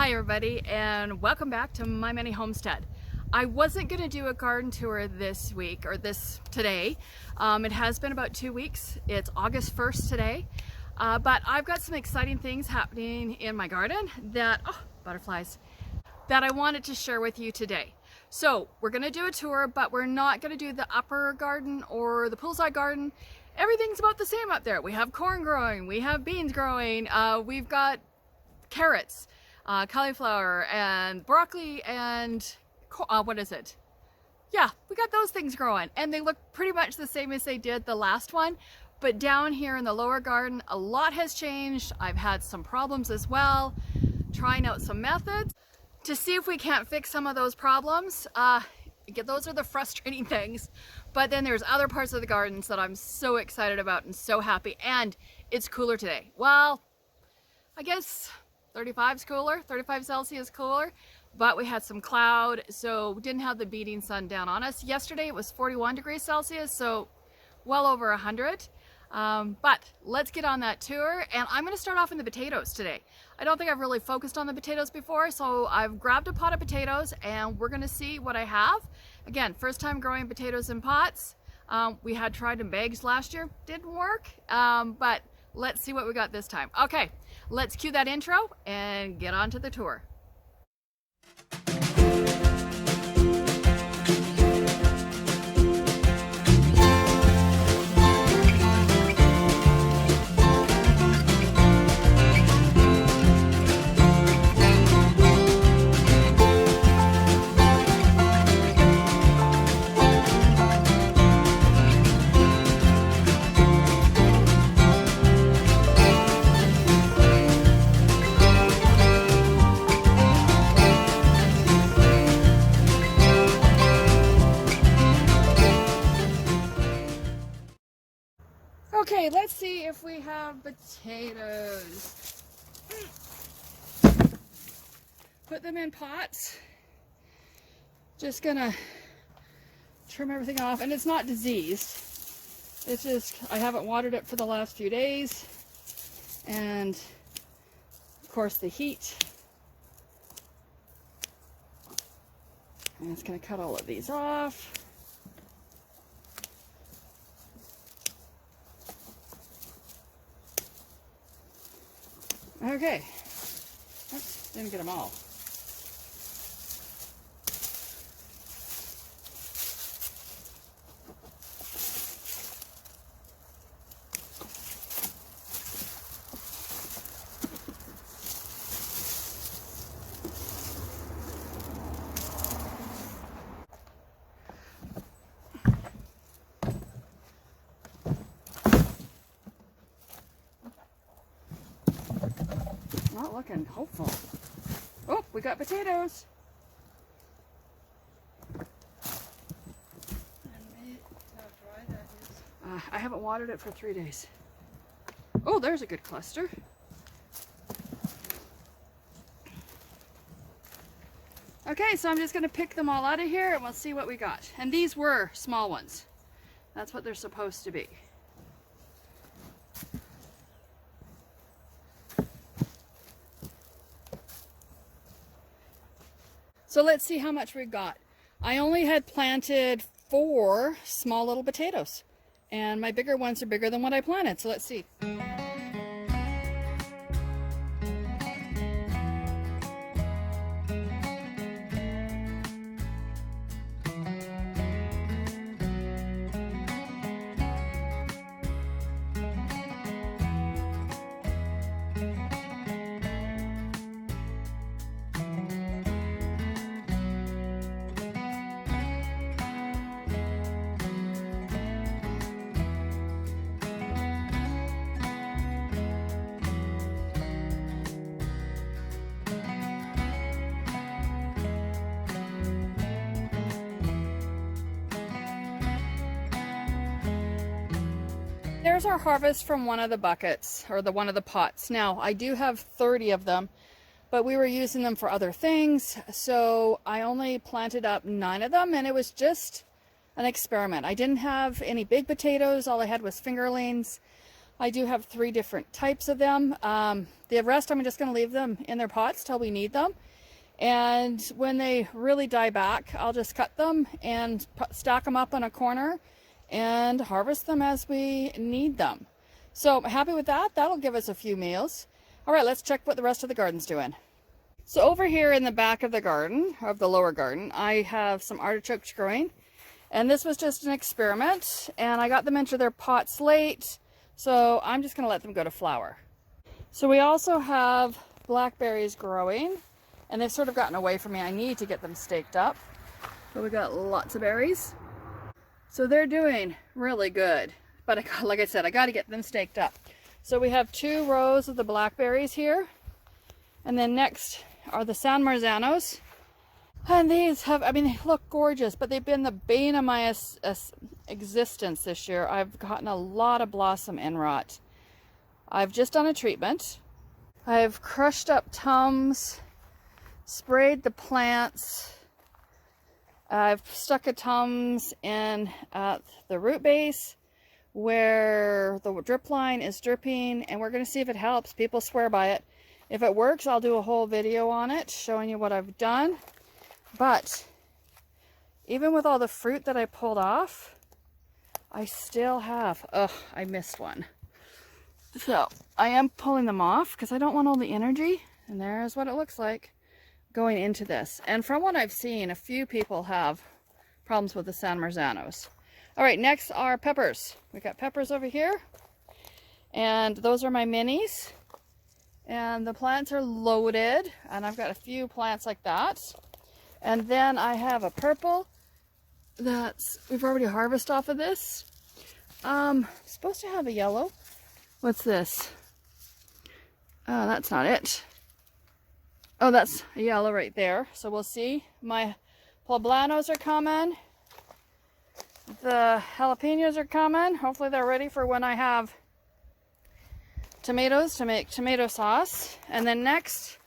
Hi everybody, and welcome back to My Mini Homestead. I wasn't going to do a garden tour this week or today. It has been about 2 weeks. It's August 1st today, but I've got some exciting things happening in my garden butterflies, that I wanted to share with you today. So we're going to do a tour, but we're not going to do the upper garden or the poolside garden. Everything's about the same up there. We have corn growing, we have beans growing, we've got carrots, cauliflower and broccoli and what is it? Yeah, we got those things growing, and they look pretty much the same as they did the last one. But down here in the lower garden, a lot has changed. I've had some problems as well, trying out some methods to see if we can't fix some of those problems. Those are the frustrating things. But then there's other parts of the gardens that I'm so excited about and so happy. And it's cooler today. Well, I guess 35's cooler, 35 Celsius cooler, but we had some cloud, so we didn't have the beating sun down on us. Yesterday it was 41 degrees Celsius, so well over 100. But let's get on that tour, and I'm going to start off in the potatoes today. I don't think I've really focused on the potatoes before, so I've grabbed a pot of potatoes and we're going to see what I have. Again, first time growing potatoes in pots. We had tried in bags last year, didn't work, but let's see what we got this time. Okay, let's cue that intro and get on to the tour. Okay, let's see if we have potatoes. Put them in pots. Just gonna trim everything off, and it's not diseased. It's just, I haven't watered it for the last few days. And of course the heat. And it's gonna cut all of these off. Okay, oops, didn't get them all. Not looking hopeful. Oh, we got potatoes. I haven't watered it for 3 days. Oh, there's a good cluster. Okay, so I'm just going to pick them all out of here and we'll see what we got. And these were small ones. That's what they're supposed to be. So let's see how much we got. I only had planted 4 small little potatoes, and my bigger ones are bigger than what I planted, so let's see. There's our harvest from one of the buckets, or one of the pots. Now, I do have 30 of them, but we were using them for other things, so I only planted up 9 of them, and it was just an experiment. I didn't have any big potatoes, all I had was fingerlings. I do have 3 different types of them. The rest I'm just going to leave them in their pots till we need them. And when they really die back, I'll just cut them and stack them up on a corner and harvest them as we need them. So I'm happy with that. That'll give us a few meals. All right, let's check what the rest of the garden's doing. So over here in the back of the garden, of the lower garden, I have some artichokes growing. And this was just an experiment, and I got them into their pots late, so I'm just going to let them go to flower. So we also have blackberries growing, and they've sort of gotten away from me. I need to get them staked up. But we got lots of berries. So they're doing really good. But like I said, I got to get them staked up. So we have 2 rows of the blackberries here. And then next are the San Marzanos. And these have, I mean, they look gorgeous, but they've been the bane of my existence this year. I've gotten a lot of blossom end rot. I've just done a treatment. I've crushed up tums, sprayed the plants. I've stuck a tums in at the root base where the drip line is dripping, and we're going to see if it helps. People swear by it. If it works, I'll do a whole video on it showing you what I've done. But even with all the fruit that I pulled off, I still have, I missed one. So I am pulling them off because I don't want all the energy. And there's what it looks like going into this. And from what I've seen, a few people have problems with the San Marzanos. All right, next are peppers. We got peppers over here. And those are my minis. And the plants are loaded. And I've got a few plants like that. And then I have a purple that's, we've already harvested off of this. Supposed to have a yellow. What's this? Oh, that's not it. Oh, that's a yellow right there. So we'll see. My poblanos are coming. The jalapenos are coming. Hopefully they're ready for when I have tomatoes to make tomato sauce. And then next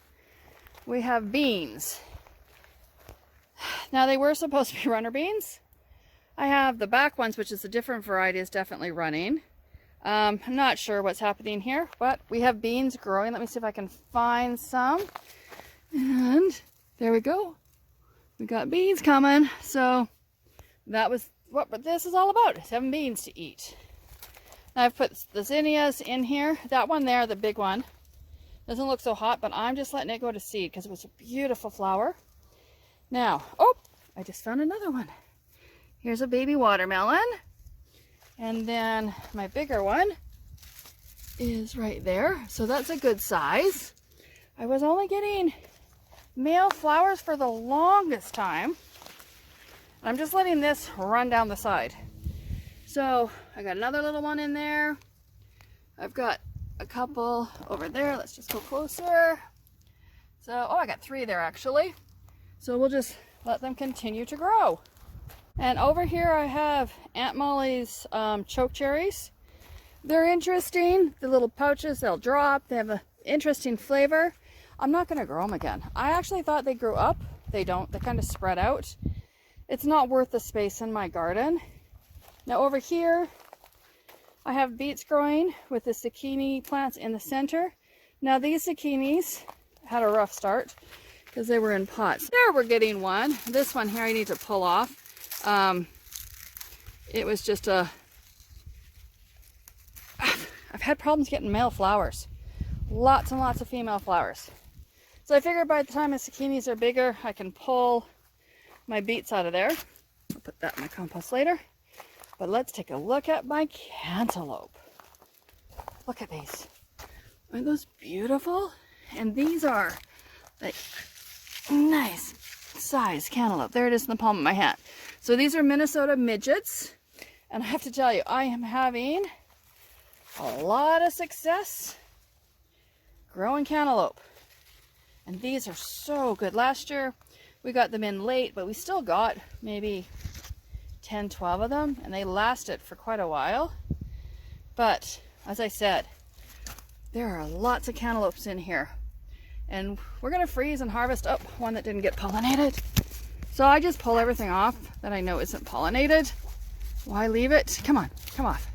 we have beans. Now they were supposed to be runner beans. I have the back ones, which is a different variety, is definitely running. I'm not sure what's happening here, but we have beans growing. Let me see if I can find some. And there we go. We got beans coming. So that was what this is all about, is having beans to eat. Now I've put the zinnias in here. That one there, the big one, doesn't look so hot, but I'm just letting it go to seed because it was a beautiful flower. Now, oh, I just found another one. Here's a baby watermelon. And then my bigger one is right there. So that's a good size. I was only getting male flowers for the longest time. I'm just letting this run down the side. So I got another little one in there. I've got a couple over there. Let's just go closer. So, oh, I got 3 there actually. So we'll just let them continue to grow. And over here I have Aunt Molly's choke cherries. They're interesting. The little pouches, they'll drop. They have an interesting flavor. I'm not going to grow them again. I actually thought they grew up. They don't. They kind of spread out. It's not worth the space in my garden. Now over here I have beets growing with the zucchini plants in the center. Now these zucchinis had a rough start because they were in pots. There, we're getting one. This one here I need to pull off. It was just I've had problems getting male flowers. Lots and lots of female flowers. So I figured by the time the zucchinis are bigger, I can pull my beets out of there. I'll put that in my compost later. But let's take a look at my cantaloupe. Look at these. Aren't those beautiful? And these are like nice size cantaloupe. There it is in the palm of my hand. So these are Minnesota midgets. And I have to tell you, I am having a lot of success growing cantaloupe. And these are so good. Last year we got them in late, but we still got maybe 10, 12 of them, and they lasted for quite a while. But as I said, there are lots of cantaloupes in here. And we're going to freeze and harvest up one that didn't get pollinated. So I just pull everything off that I know isn't pollinated. Why leave it? Come on, come off.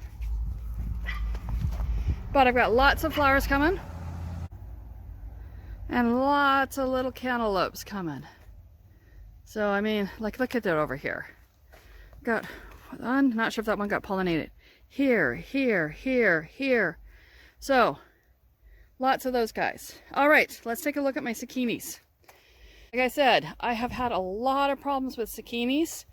But I've got lots of flowers coming. And lots of little cantaloupes coming. So, I mean, like, look at that over here. Got one, not sure if that one got pollinated. Here, here, here, here. So, lots of those guys. All right, let's take a look at my zucchinis. Like I said, I have had a lot of problems with zucchinis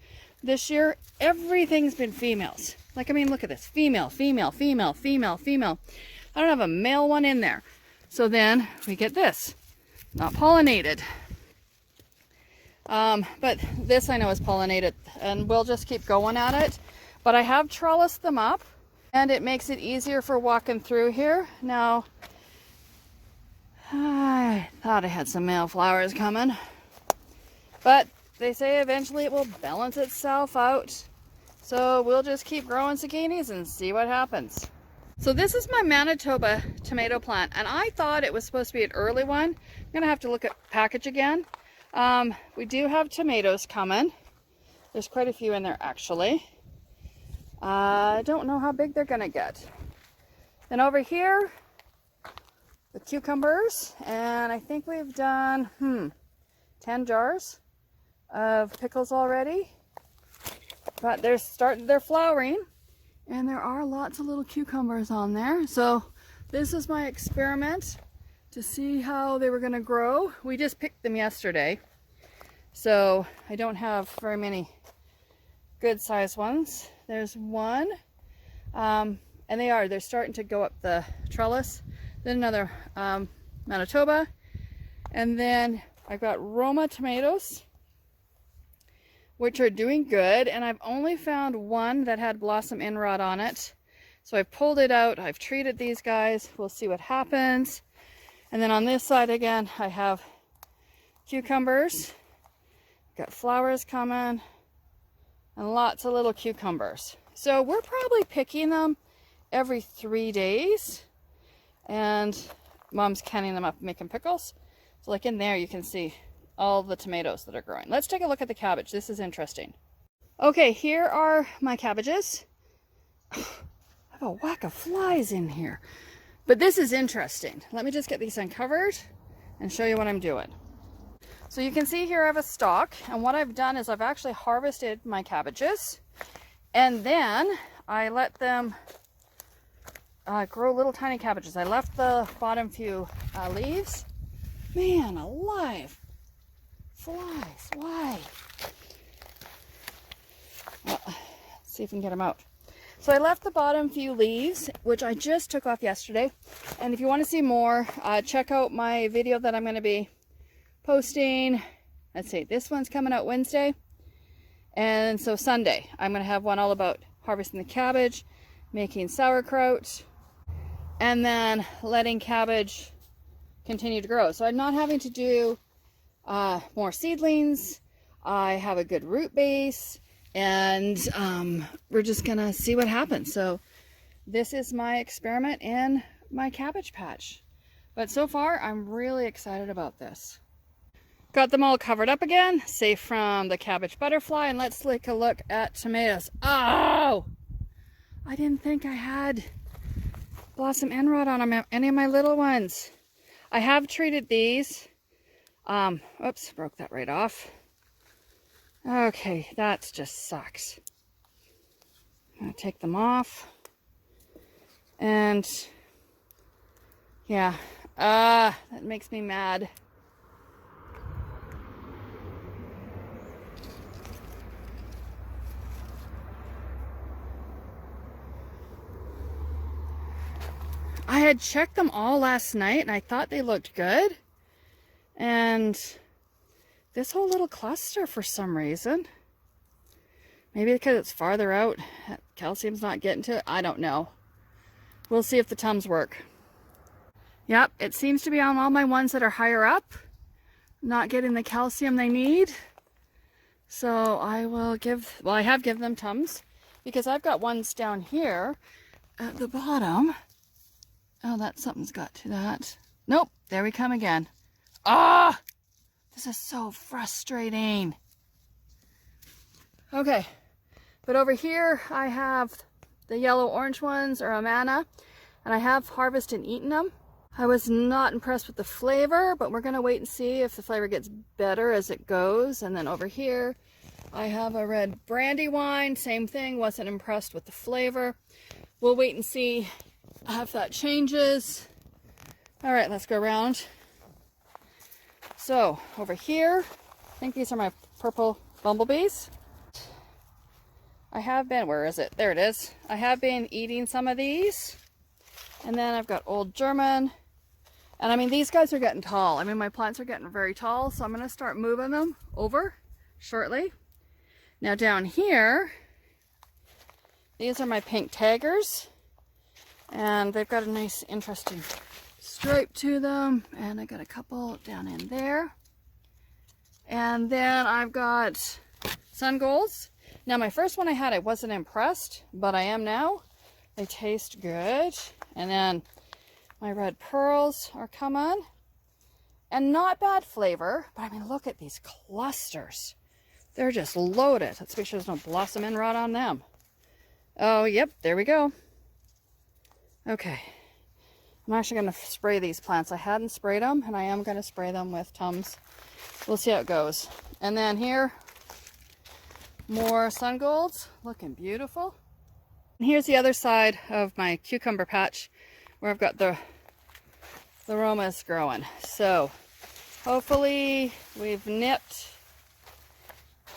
this year. Everything's been females. Like, I mean, look at this. Female, female, female, female, female. I don't have a male one in there. So then we get this. Not pollinated. But this I know is pollinated, and we'll just keep going at it. But I have trellised them up, and it makes it easier for walking through here. Now, I thought I had some male flowers coming, but they say eventually it will balance itself out. So we'll just keep growing zucchinis and see what happens. So this is my Manitoba tomato plant, and I thought it was supposed to be an early one. I'm gonna have to look at package again. We do have tomatoes coming. There's quite a few in there actually. I don't know how big they're gonna get. Then over here, the cucumbers, and I think we've done 10 jars of pickles already. But they're flowering. And there are lots of little cucumbers on there. So this is my experiment to see how they were gonna grow. We just picked them yesterday. So I don't have very many good sized ones. There's one, and they're starting to go up the trellis. Then another Manitoba. And then I've got Roma tomatoes, which are doing good, and I've only found one that had blossom end rot on it. So I've pulled it out, I've treated these guys, we'll see what happens. And then on this side again, I have cucumbers, got flowers coming, and lots of little cucumbers. So we're probably picking them every 3 days, and Mom's canning them up, making pickles. So like in there you can see all the tomatoes that are growing. Let's take a look at the cabbage. This is interesting. Okay, here are my cabbages. I have a whack of flies in here. But this is interesting. Let me just get these uncovered and show you what I'm doing. So you can see here I have a stalk, and what I've done is I've actually harvested my cabbages, and then I let them grow little tiny cabbages. I left the bottom few leaves. Man alive. Flies, why? Well, let's see if we can get them out. So I left the bottom few leaves, which I just took off yesterday. And if you want to see more, check out my video that I'm going to be posting. Let's see, this one's coming out Wednesday. And so Sunday, I'm going to have one all about harvesting the cabbage, making sauerkraut, and then letting cabbage continue to grow. So I'm not having to do more seedlings. I have a good root base, and we're just gonna see what happens. So this is my experiment in my cabbage patch, but so far I'm really excited about this. Got them all covered up again, safe from the cabbage butterfly, and let's take a look at tomatoes. Oh, I didn't think I had blossom end rot on any of my little ones. I have treated these. Oops, broke that right off. Okay, that just sucks. I'm gonna take them off. And yeah, that makes me mad. I had checked them all last night and I thought they looked good. And this whole little cluster for some reason, maybe because it's farther out, calcium's not getting to it, I don't know. We'll see if the Tums work. Yep, it seems to be on all my ones that are higher up, not getting the calcium they need. So I will I have given them Tums, because I've got ones down here at the bottom. Oh, something's got to that. Nope, there we come again. Ah, this is so frustrating. Okay, but over here I have the yellow orange ones, or Amana, and I have harvested and eaten them. I was not impressed with the flavor, but we're gonna wait and see if the flavor gets better as it goes. And then over here, I have a red brandy wine, same thing, wasn't impressed with the flavor. We'll wait and see if that changes. All right, let's go around. So over here, I think these are my purple bumblebees. I have been, where is it? There it is. I have been eating some of these. And then I've got Old German. And I mean, these guys are getting tall. I mean, my plants are getting very tall, so I'm gonna start moving them over shortly. Now down here, these are my pink taggers. And they've got a nice, interesting stripe to them. And I got a couple down in there. And then I've got sun golds. Now my first one I had, I wasn't impressed, but I am now. They taste good. And then my red pearls are coming. And not bad flavor, but I mean, look at these clusters. They're just loaded. Let's make sure there's no blossom end rot on them. Oh, yep, there we go. Okay. I'm actually going to spray these plants. I hadn't sprayed them, and I am going to spray them with Tums. We'll see how it goes. And then here, more sun golds, looking beautiful. And here's the other side of my cucumber patch, where I've got the aromas growing. So hopefully we've nipped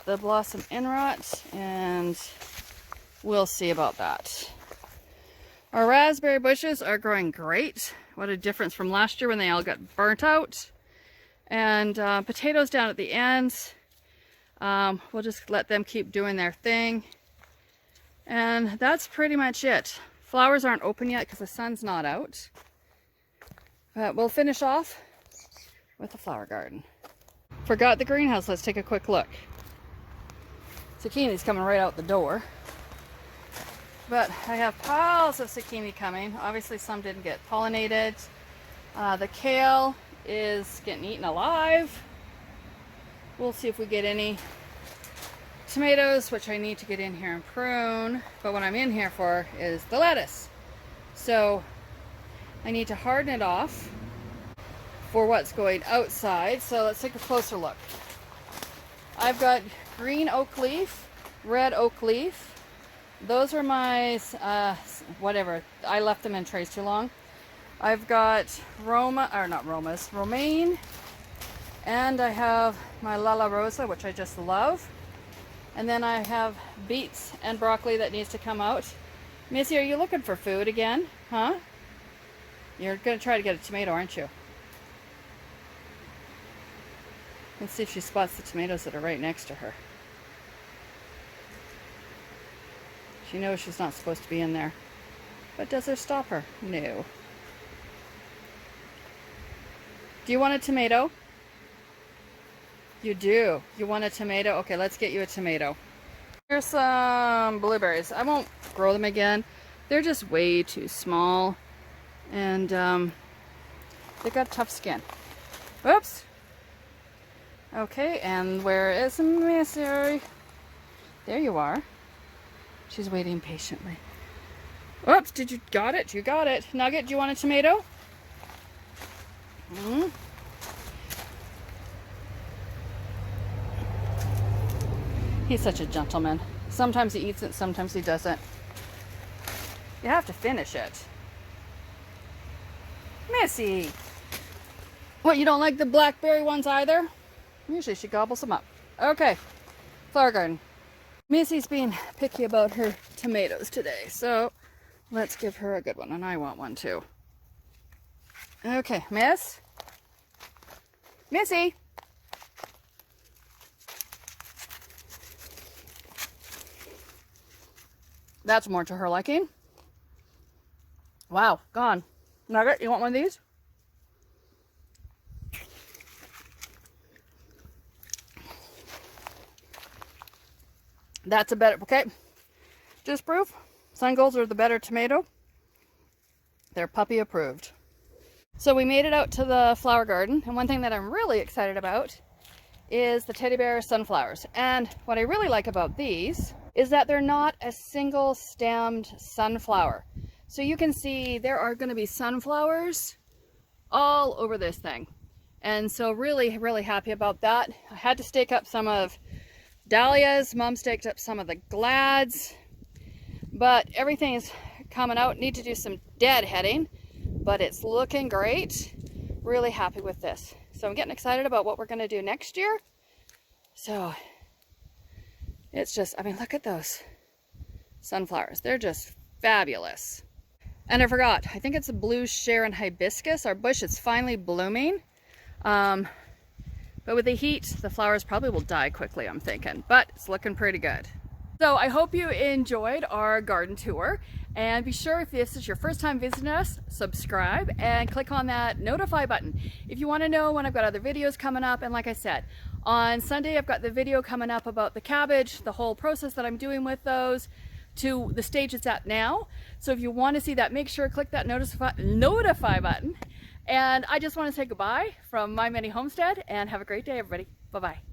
the blossom end rot, and we'll see about that. Our raspberry bushes are growing great. What a difference from last year when they all got burnt out. And potatoes down at the ends. We'll just let them keep doing their thing. And that's pretty much it. Flowers aren't open yet because the sun's not out. But we'll finish off with the flower garden. Forgot the greenhouse. Let's take a quick look. Zucchini's coming right out the door. But I have piles of zucchini coming. Obviously some didn't get pollinated. The kale is getting eaten alive. We'll see if we get any tomatoes, which I need to get in here and prune. But what I'm in here for is the lettuce. So I need to harden it off for what's going outside. So let's take a closer look. I've got green oak leaf, red oak leaf. Those are my, whatever, I left them in trays too long. I've got romaine, and I have my La Rosa, which I just love. And then I have beets and broccoli that needs to come out. Missy, are you looking for food again? Huh? You're going to try to get a tomato, aren't you? Let's see if she spots the tomatoes that are right next to her. She knows she's not supposed to be in there. But does it stop her? No. Do you want a tomato? You do. You want a tomato? Okay, let's get you a tomato. Here's some blueberries. I won't grow them again. They're just way too small. And they've got tough skin. Oops. Okay, and where is Missy? There you are. She's waiting patiently. Oops, got it? You got it. Nugget, do you want a tomato? Mm-hmm. He's such a gentleman. Sometimes he eats it, sometimes he doesn't. You have to finish it. Missy! What, you don't like the blackberry ones either? Usually she gobbles them up. Okay, flower garden. Missy's being picky about her tomatoes today, so let's give her a good one, and I want one too. Okay, Missy! That's more to her liking. Wow, gone. Nugget, you want one of these? That's a better, okay. Just proof, sun golds are the better tomato. They're puppy approved. So we made it out to the flower garden, and one thing that I'm really excited about is the teddy bear sunflowers. And what I really like about these is that they're not a single stemmed sunflower. So you can see there are going to be sunflowers all over this thing. And so really, really happy about that. I had to stake up some of dahlias. Mom staked up some of the glads. But everything is coming out. Need to do some deadheading, but it's looking great. Really happy with this. So I'm getting excited about what we're going to do next year. So it's just, I mean, look at those sunflowers. They're just fabulous. And I forgot, I think it's a blue Sharon hibiscus. Our bush is finally blooming. But with the heat, the flowers probably will die quickly, I'm thinking. But it's looking pretty good. So I hope you enjoyed our garden tour. And be sure, if this is your first time visiting us, subscribe and click on that notify button if you want to know when I've got other videos coming up. And like I said, on Sunday I've got the video coming up about the cabbage, the whole process that I'm doing with those to the stage it's at now. So if you want to see that, make sure to click that notify button. And I just want to say goodbye from My Mini Homestead and have a great day, everybody. Bye-bye.